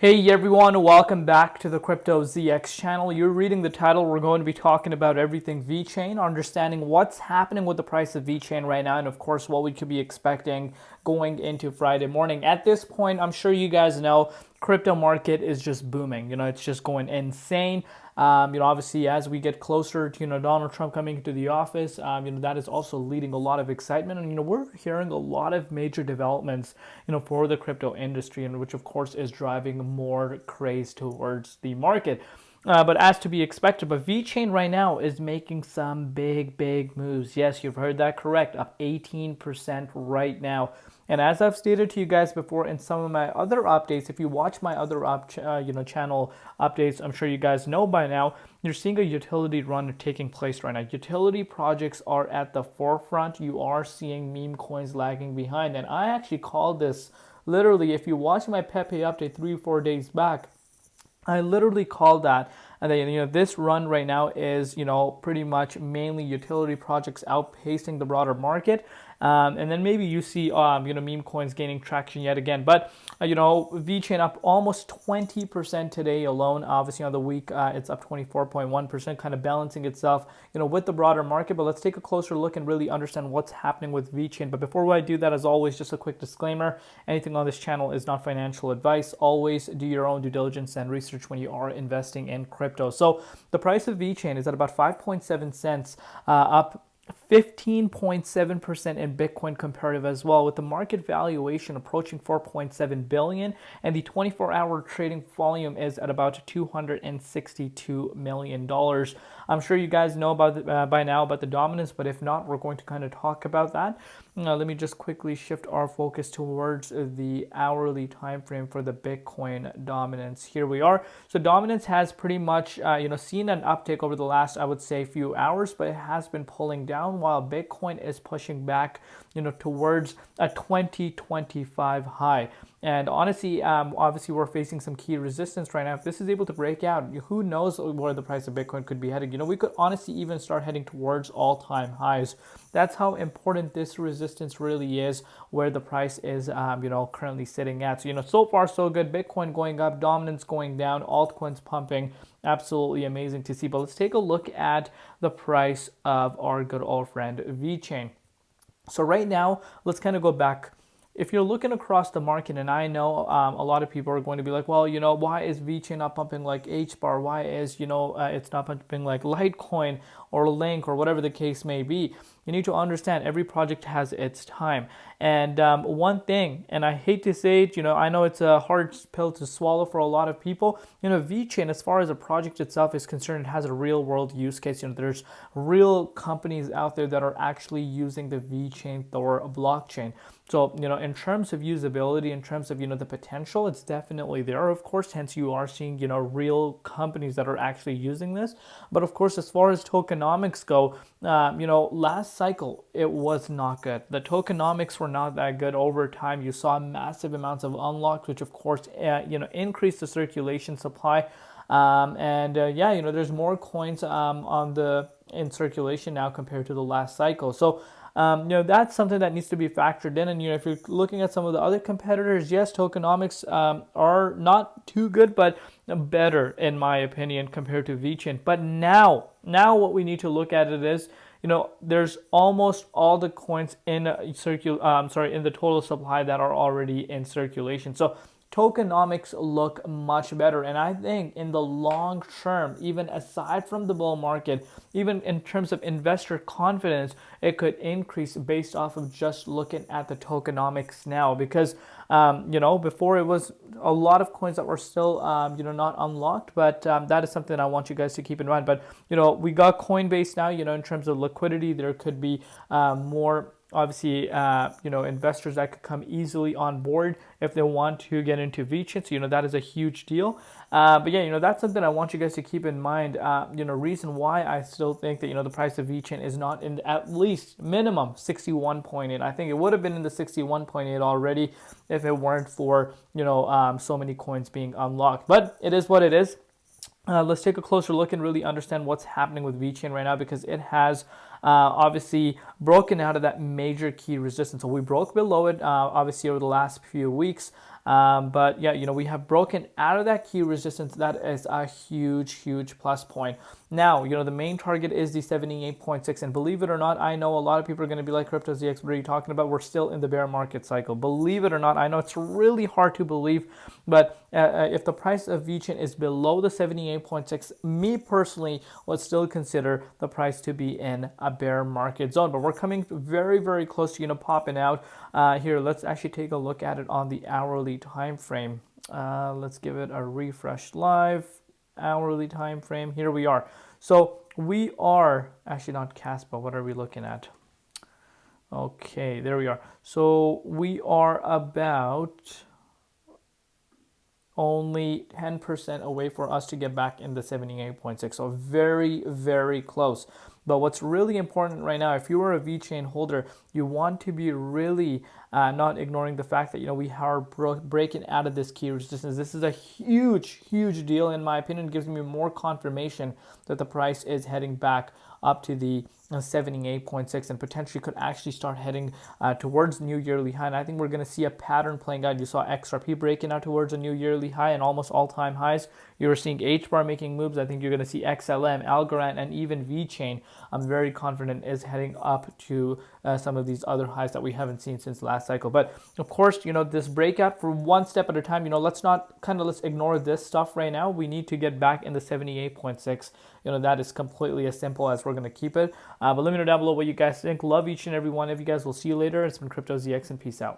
Hey everyone, welcome back to the Crypto ZX channel. You're reading the title. We're going to be talking about everything Vechain, understanding what's happening with the price of Vechain right now, and of course what we could be expecting going into Friday morning. At this point, I'm sure you guys know crypto market is just booming. It's just going insane. Obviously, as we get closer to Donald Trump coming into the office, that is also leading a lot of excitement, and we're hearing a lot of major developments, for the crypto industry, and which of course is driving more craze towards the market. But as to be expected, but VeChain right now is making some big moves. Yes, you've heard that correct, up 18% right now. And as I've stated to you guys before in some of my other updates, if you watch my other channel updates, I'm sure you guys know by now, you're seeing a utility run taking place right now. Utility projects are at the forefront. You are seeing meme coins lagging behind. And I actually called this literally, if you watch my Pepe update 3 or 4 days back, I literally called that. And then, this run right now is, pretty much mainly utility projects outpacing the broader market. And then maybe you see, meme coins gaining traction yet again. But, VeChain up almost 20% today alone. Obviously, on the week, it's up 24.1%, kind of balancing itself, with the broader market. But let's take a closer look and really understand what's happening with VeChain. But before I do that, as always, just a quick disclaimer. Anything on this channel is not financial advice. Always do your own due diligence and research when you are investing in crypto. So the price of VeChain is at about 5.7 cents, up 15.7% in Bitcoin comparative as well, with the market valuation approaching 4.7 billion, and the 24-hour trading volume is at about $262 million. I'm sure you guys know about by now about the dominance, but if not, we're going to kind of talk about that. Let me just quickly shift our focus towards the hourly time frame for the Bitcoin dominance. Here we are. So dominance has pretty much seen an uptick over the last, I would say, few hours, but it has been pulling down while Bitcoin is pushing back towards a 2025 high. And honestly, obviously we're facing some key resistance right now. If this is able to break out, who knows where the price of Bitcoin could be heading. We could honestly even start heading towards all-time highs. That's how important this resistance really is, where the price is, currently sitting at. So, so far so good. Bitcoin going up, dominance going down, altcoins pumping. Absolutely amazing to see. But let's take a look at the price of our good old friend VeChain. So right now, let's kind of go back. If you're looking across the market, and I know a lot of people are going to be like, well, why is VeChain not pumping like HBAR? Why is, it's not pumping like Litecoin or Link or whatever the case may be? You need to understand every project has its time. And one thing, and I hate to say it, I know it's a hard pill to swallow for a lot of people. VeChain, as far as a project itself is concerned, it has a real world use case. There's real companies out there that are actually using the VeChain Thor blockchain. So, in terms of usability, in terms of, the potential, it's definitely there, of course. Hence, you are seeing, real companies that are actually using this. But of course, as far as tokenomics go, last cycle, it was not good. The tokenomics were not that good over time. You saw massive amounts of unlocks, which of course, increased the circulation supply. There's more coins in circulation now compared to the last cycle. So, that's something that needs to be factored in. And, if you're looking at some of the other competitors, yes, tokenomics are not too good, but better, in my opinion, compared to VeChain. But now what we need to look at it is, there's almost all the coins in in the total supply that are already in circulation. So tokenomics look much better. And I think in the long term, even aside from the bull market, even in terms of investor confidence, it could increase based off of just looking at the tokenomics now. Because, before it was a lot of coins that were still, not unlocked. But that is something I want you guys to keep in mind. But, we got Coinbase now, in terms of liquidity, there could be more obviously, investors that could come easily on board if they want to get into VeChain. So, that is a huge deal. But yeah, that's something I want you guys to keep in mind. Reason why I still think that, the price of VeChain is not in at least minimum 61.8. I think it would have been in the 61.8 already if it weren't for, so many coins being unlocked. But it is what it is. Let's take a closer look and really understand what's happening with VeChain right now, because it has obviously broken out of that major key resistance. So we broke below it obviously over the last few weeks. But yeah, we have broken out of that key resistance. That is a huge plus point. Now, the main target is the 78.6, and believe it or not, I know a lot of people are going to be like, CryptoZX, what are you talking about? We're still in the bear market cycle. Believe it or not, I know it's really hard to believe, but if the price of Vechain is below the 78.6, me personally would still consider the price to be in a bear market zone. But we're coming very close to popping out. Here, let's actually take a look at it on the hourly time frame. Let's give it a refresh live. Hourly time frame. Here we are. So we are actually not Caspa. What are we looking at? Okay, there we are. So we are about only 10% away for us to get back in the 78.6. So very close. But what's really important right now, if you are a Vechain holder, you want to be really not ignoring the fact that we are breaking out of this key resistance. This is a huge deal in my opinion. It gives me more confirmation that the price is heading back up to the 78.6 and potentially could actually start heading towards new yearly high. And I think we're going to see a pattern playing out. You saw XRP breaking out towards a new yearly high and almost all-time highs. You're seeing HBAR making moves. I think you're going to see XLM, Algorand, and even Vechain, I'm very confident, is heading up to some of these other highs that we haven't seen since last cycle. But of course, this breakout for one step at a time, let's ignore this stuff right now. We need to get back in the 78.6. That is completely as simple as we're going to keep it. But let me know down below what you guys think. Love each and every one of you guys. We'll see you later. It's been CryptoZX, and peace out.